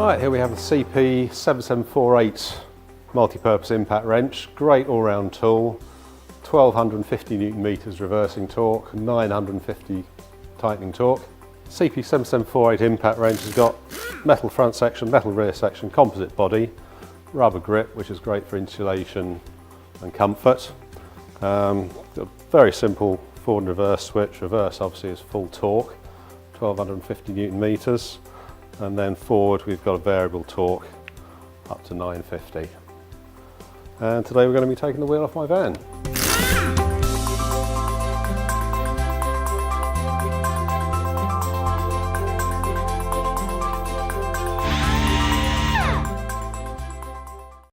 Right, here we have the CP7748 multi-purpose impact wrench. Great all-round tool, 1250 Newton meters reversing torque, 950 tightening torque. CP7748 impact wrench has got metal front section, metal rear section, composite body, rubber grip, which is great for insulation and comfort. A very simple forward and reverse switch. Reverse obviously is full torque, 1250 Newton meters. And then forward we've got a variable torque up to 950. And today we're going to be taking the wheel off my van.